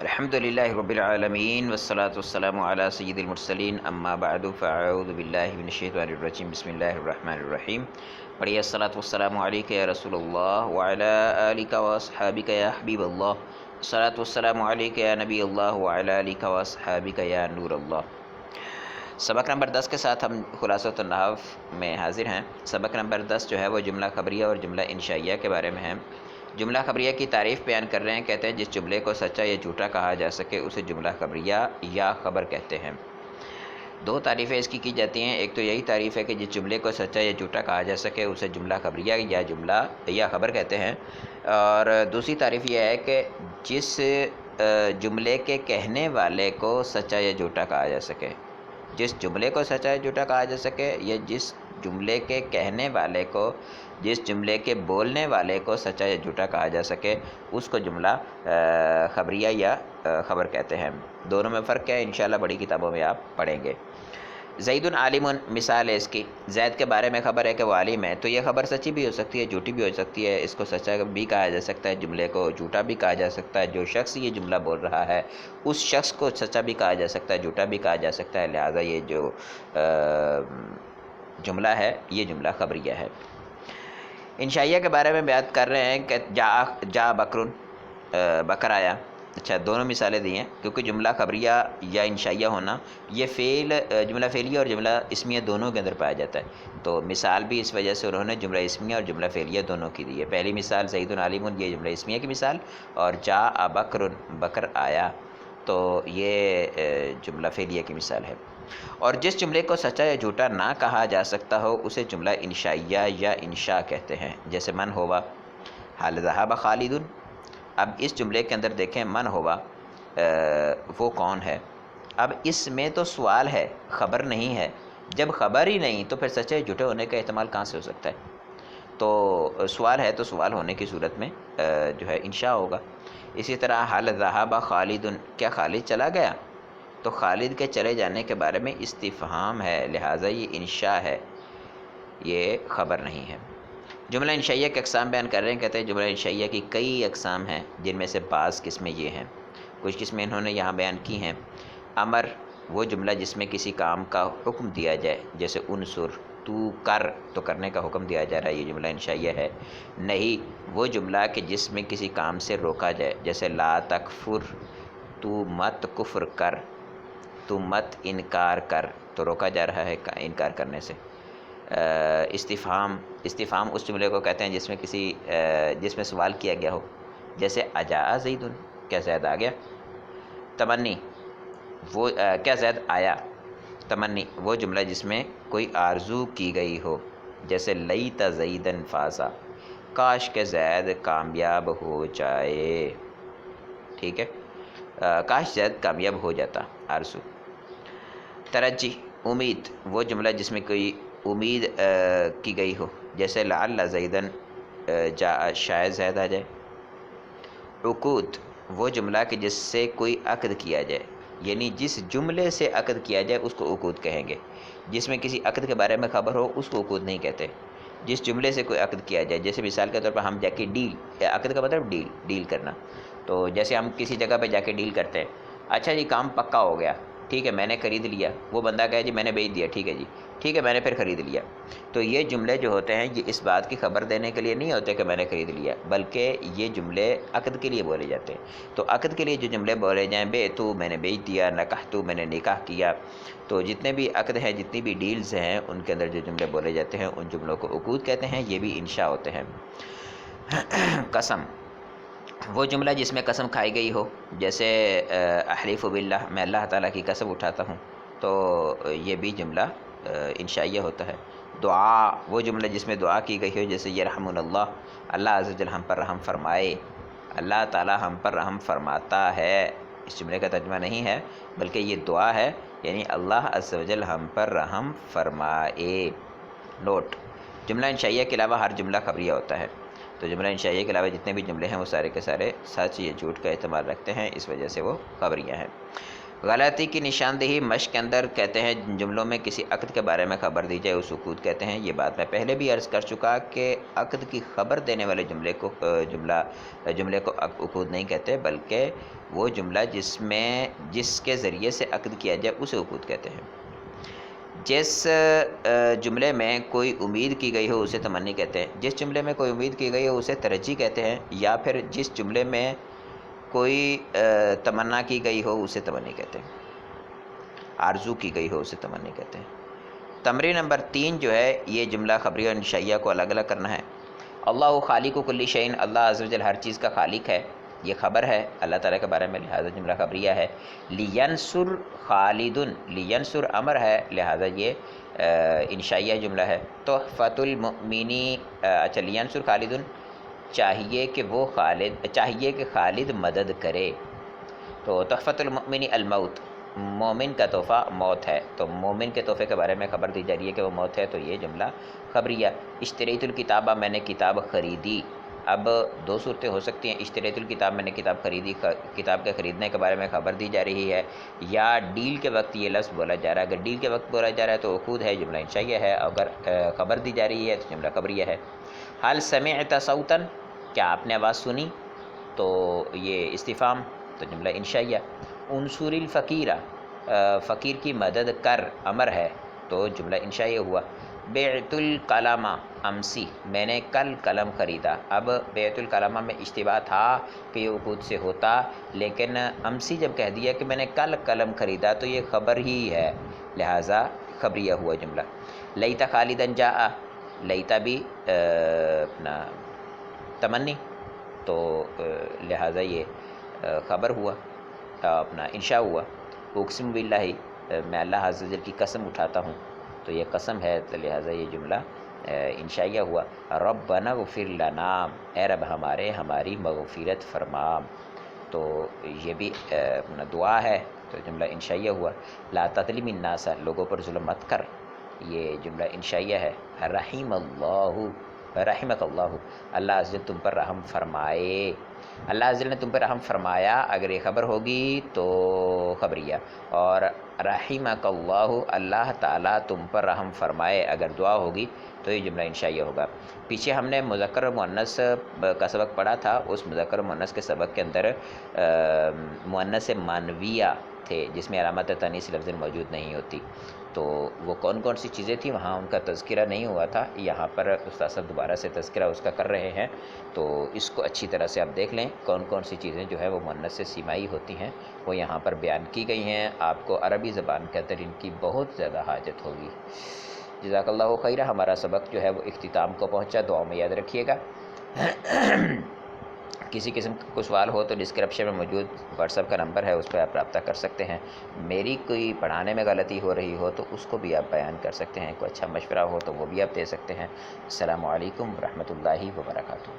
الحمد للہ رب العالمین والصلاة والسلام علی سید المرسلین اما بعد فاعوذ باللہ من الشیطان الرجیم بسم اللہ الرحمن الرحیم. پڑھیے الصلاة والسلام علیک یا رسول اللہ وعلی آلک واصحابک یا حبیب اللہ. الصلاة والسلام علیک یا نبی اللہ وعلی آلک واصحابک یا نور اللہ. سبق نمبر 10 کے ساتھ ہم خلاصۃ النحو میں حاضر ہیں. سبق نمبر 10 جو ہے وہ جملہ خبریہ اور جملہ انشائیہ کے بارے میں ہے. جملہ خبریہ کی تعریف بیان کر رہے ہیں. کہتے ہیں جس جملے کو سچا یا جھوٹا کہا جا سکے اسے جملہ خبریہ یا خبر کہتے ہیں. دو تعریفیں اس کی جاتی ہیں. ایک تو یہی تعریف ہے کہ جس جملے کو سچا یا جھوٹا کہا جا سکے اسے جملہ خبریہ یا جملہ یا خبر کہتے ہیں. اور دوسری تعریف یہ ہے کہ جس جملے کے کہنے والے کو سچا یا جھوٹا کہا جا سکے. جس جملے کو سچا یا جھوٹا کہا جا سکے یا جس جملے کے کہنے والے کو جس جملے کے بولنے والے کو سچا یا جھوٹا کہا جا سکے اس کو جملہ خبریہ یا خبر کہتے ہیں. دونوں میں فرق ہے انشاءاللہ بڑی کتابوں میں آپ پڑھیں گے. زید عالم مثال ہے اس کی. زید کے بارے میں خبر ہے کہ وہ عالم ہے, تو یہ خبر سچی بھی ہو سکتی ہے جھوٹی بھی ہو سکتی ہے. اس کو سچا بھی کہا جا سکتا ہے, جملے کو جھوٹا بھی کہا جا سکتا ہے. جو شخص یہ جملہ بول رہا ہے اس شخص کو سچا بھی کہا جا سکتا ہے جھوٹا بھی کہا جا سکتا ہے. لہٰذا یہ جو جملہ ہے یہ جملہ خبریہ ہے. انشائیہ کے بارے میں بیان کر رہے ہیں کہ جا بکرن, بکر آیا. اچھا, دونوں مثالیں دی ہیں کیونکہ جملہ خبریہ یا انشائیہ ہونا یہ جملہ فعلیہ اور جملہ اسمیہ دونوں کے اندر پایا جاتا ہے. تو مثال بھی اس وجہ سے انہوں نے جملہ اسمیہ اور جملہ فعلیہ دونوں کی دی ہے. پہلی مثال زید عالم, یہ جملہ اسمیہ کی مثال, اور جا بکر, بکر آیا, تو یہ جملہ فعلیہ کی مثال ہے. اور جس جملے کو سچا یا جھوٹا نہ کہا جا سکتا ہو اسے جملہ انشائیہ یا انشاء کہتے ہیں. جیسے من ہوا حال ذہب خالد. اب اس جملے کے اندر دیکھیں من ہوا وہ کون ہے. اب اس میں تو سوال ہے, خبر نہیں ہے. جب خبر ہی نہیں تو پھر سچے یا جھوٹے ہونے کا احتمال کہاں سے ہو سکتا ہے. تو سوال ہے تو سوال ہونے کی صورت میں جو ہے انشاء ہوگا. اسی طرح حال ذہب خالد, کیا خالد چلا گیا, تو خالد کے چلے جانے کے بارے میں استفہام ہے, لہٰذا یہ انشاء ہے, یہ خبر نہیں ہے. جملہ انشائیہ کے اقسام بیان کر رہے ہیں. کہتے ہیں جملہ انشائیہ کی کئی اقسام ہیں جن میں سے بعض قسمیں یہ ہیں. کچھ قسمیں انہوں نے یہاں بیان کی ہیں. امر, وہ جملہ جس میں کسی کام کا حکم دیا جائے, جیسے انصر, تو کر, تو کرنے کا حکم دیا جا رہا ہے, یہ جملہ انشائیہ ہے. نہیں, وہ جملہ کہ جس میں کسی کام سے روکا جائے, جیسے لا تکفر, تو مت کفر کر, تو مت انکار کر, تو روکا جا رہا ہے انکار کرنے سے. استفہام, استفہام اس جملے کو کہتے ہیں جس میں سوال کیا گیا ہو, جیسے اجاء زید, کیا زید آ گیا. تمنی, وہ کیا زید آیا. تمنی, وہ جملہ جس میں کوئی آرزو کی گئی ہو, جیسے لیت زیدن فازا, کاش کہ زید کامیاب ہو جائے. ٹھیک ہے, کاش زید کامیاب ہو جاتا, آرزو. ترجی, امید, وہ جملہ جس میں کوئی امید کی گئی ہو, جیسے لعل زیدن جاء, شاید زید آ جائے. عقود, وہ جملہ کہ جس سے کوئی عقد کیا جائے, یعنی جس جملے سے عقد کیا جائے اس کو عقود کہیں گے. جس میں کسی عقد کے بارے میں خبر ہو اس کو عقود نہیں کہتے. جس جملے سے کوئی عقد کیا جائے, جیسے مثال کے طور پر ہم جا کے ڈیل, عقد کا مطلب ڈیل کرنا. تو جیسے ہم کسی جگہ پہ جا کے ڈیل کرتے ہیں, اچھا جی کام پکا ہو گیا, ٹھیک ہے میں نے خرید لیا. وہ بندہ کہے جی میں نے بیچ دیا, ٹھیک ہے جی, ٹھیک ہے میں نے پھر خرید لیا. تو یہ جملے جو ہوتے ہیں یہ اس بات کی خبر دینے کے لیے نہیں ہوتے کہ میں نے خرید لیا, بلکہ یہ جملے عقد کے لیے بولے جاتے ہیں. تو عقد کے لیے جو جملے بولے جائیں, بے تو میں نے بیچ دیا, نکاح تو میں نے نکاح کیا, تو جتنے بھی عقد ہیں جتنی بھی ڈیلز ہیں ان کے اندر جو جملے بولے جاتے ہیں ان جملوں کو عقود کہتے ہیں. یہ بھی انشاء ہوتے ہیں. قسم, وہ جملہ جس میں قسم کھائی گئی ہو, جیسے احلف باللہ, میں اللہ تعالیٰ کی قسم اٹھاتا ہوں, تو یہ بھی جملہ انشائیہ ہوتا ہے. دعا, وہ جملہ جس میں دعا کی گئی ہو, جیسے یرحمن اللہ, اللہ عز و جل ہم پر رحم فرمائے, اللہ تعالیٰ ہم پر رحم فرماتا ہے. اس جملے کا ترجمہ نہیں ہے بلکہ یہ دعا ہے, یعنی اللہ عز و جل ہم پر رحم فرمائے. نوٹ, جملہ انشائیہ کے علاوہ ہر جملہ خبریہ ہوتا ہے. تو جملہ انشائیہ کے علاوہ جتنے بھی جملے ہیں وہ سارے کے سارے سچ یا جھوٹ کا احتمال رکھتے ہیں, اس وجہ سے وہ خبریہ ہیں. غلطی کی نشاندہی مشق کے اندر کہتے ہیں جملوں میں کسی عقد کے بارے میں خبر دی جائے اس عقود کہتے ہیں. یہ بات میں پہلے بھی عرض کر چکا کہ عقد کی خبر دینے والے جملے کو عقود نہیں کہتے، بلکہ وہ جملہ جس کے ذریعے سے عقد کیا جائے اسے عقود کہتے ہیں. جس جملے میں کوئی امید کی گئی ہو اسے تمنی کہتے ہیں. جس جملے میں کوئی امید کی گئی ہو اسے ترجی کہتے ہیں، یا پھر جس جملے میں کوئی تمنا کی گئی ہو اسے تمنی کہتے ہیں، آرزو کی گئی ہو اسے تمنی کہتے ہیں. تمرین نمبر 3 جو ہے یہ جملہ خبریہ اور انشائیہ کو الگ الگ کرنا ہے. اللہ خالق کل شیء، اللہ عز و جل ہر چیز کا خالق ہے، یہ خبر ہے اللہ تعالیٰ کے بارے میں، لہٰذا جملہ خبریہ ہے. لینصر خالد، لینصر امر ہے لہٰذا یہ انشائیہ جملہ ہے. تحفۃ المؤمنی، اچھا لینصر خالد چاہیے کہ خالد مدد کرے. تو تحفۃ المؤمن الموت، مومن کا تحفہ موت ہے، تو مومن کے تحفے کے بارے میں خبر دی جا رہی ہے کہ وہ موت ہے، تو یہ جملہ خبریہ. اشتریت الکتابہ، میں نے کتاب خریدی. اب دو صورتیں ہو سکتی ہیں، اشتریت الکتاب میں نے کتاب خریدی، کتاب کے خریدنے کے بارے میں خبر دی جا رہی ہے، یا ڈیل کے وقت یہ لفظ بولا جا رہا ہے. اگر ڈیل کے وقت بولا جا رہا ہے تو عقود ہے، جملہ انشائیہ ہے. اگر خبر دی جا رہی ہے تو جملہ خبریہ ہے. حل سمعت صوتا، کیا آپ نے آواز سنی، تو یہ استفہام، تو جملہ انشائیہ. انصر الفقیرہ، فقیر کی مدد کر امر ہے، تو جملہ انشائیہ ہوا. بیعت القلم امسی، میں نے کل قلم خریدا. اب بیعت القلم میں اشتباہ تھا کہ یہ عقود سے ہوتا، لیکن امسی جب کہہ دیا کہ میں نے کل قلم خریدا تو یہ خبر ہی ہے، لہٰذا خبریہ ہوا جملہ. لیت خالدا جاء، لیتا بھی اپنا تمنی، تو لہٰذا یہ خبر ہوا، اپنا انشاء ہوا. اقسم باللہ، میں اللہ عز و جل کی قسم اٹھاتا ہوں، تو یہ قسم ہے، تو لہٰذا یہ جملہ انشائیہ ہوا. ربنا اغفر لنا، اے رب ہماری مغفرت فرما، تو یہ بھی اپنا دعا ہے، تو جملہ انشائیہ ہوا. لا تظلم الناس، لوگوں پر ظلم مت کر، یہ جملہ انشائیہ ہے. رحمک اللہ، اللہ عز و جل تم پر رحم فرمائے، اللہ عز و جل نے تم پر رحم فرمایا، اگر یہ خبر ہوگی تو خبریہ. اور رحمک اللہ، اللہ تعالیٰ تم پر رحم فرمائے، اگر دعا ہوگی تو یہ جملہ انشائیہ ہوگا. پیچھے ہم نے مذکر و مؤنث کا سبق پڑھا تھا، اس مذکر و مؤنث کے سبق کے اندر مؤنث مانویہ تھے جس میں علامت تانیث لفظ موجود نہیں ہوتی، تو وہ کون کون سی چیزیں تھیں وہاں ان کا تذکرہ نہیں ہوا تھا. یہاں پر استاد صاحب دوبارہ سے تذکرہ اس کا کر رہے ہیں، تو اس کو اچھی طرح سے آپ دیکھ لیں کون کون سی چیزیں جو ہے وہ مؤنث سے سیمائی ہوتی ہیں، وہ یہاں پر بیان کی گئی ہیں. آپ کو عربی زبان کے اندر ان کی بہت زیادہ حاجت ہوگی. جزاک اللہ خیرہ. ہمارا سبق جو ہے وہ اختتام کو پہنچا، دعاؤں میں یاد رکھیے گا. کسی قسم کا کوئی سوال ہو تو ڈسکرپشن میں موجود واٹس ایپ کا نمبر ہے، اس پہ آپ رابطہ کر سکتے ہیں. میری کوئی پڑھانے میں غلطی ہو رہی ہو تو اس کو بھی آپ بیان کر سکتے ہیں، کوئی اچھا مشورہ ہو تو وہ بھی آپ دے سکتے ہیں. السلام علیکم ورحمۃ اللہ وبرکاتہ.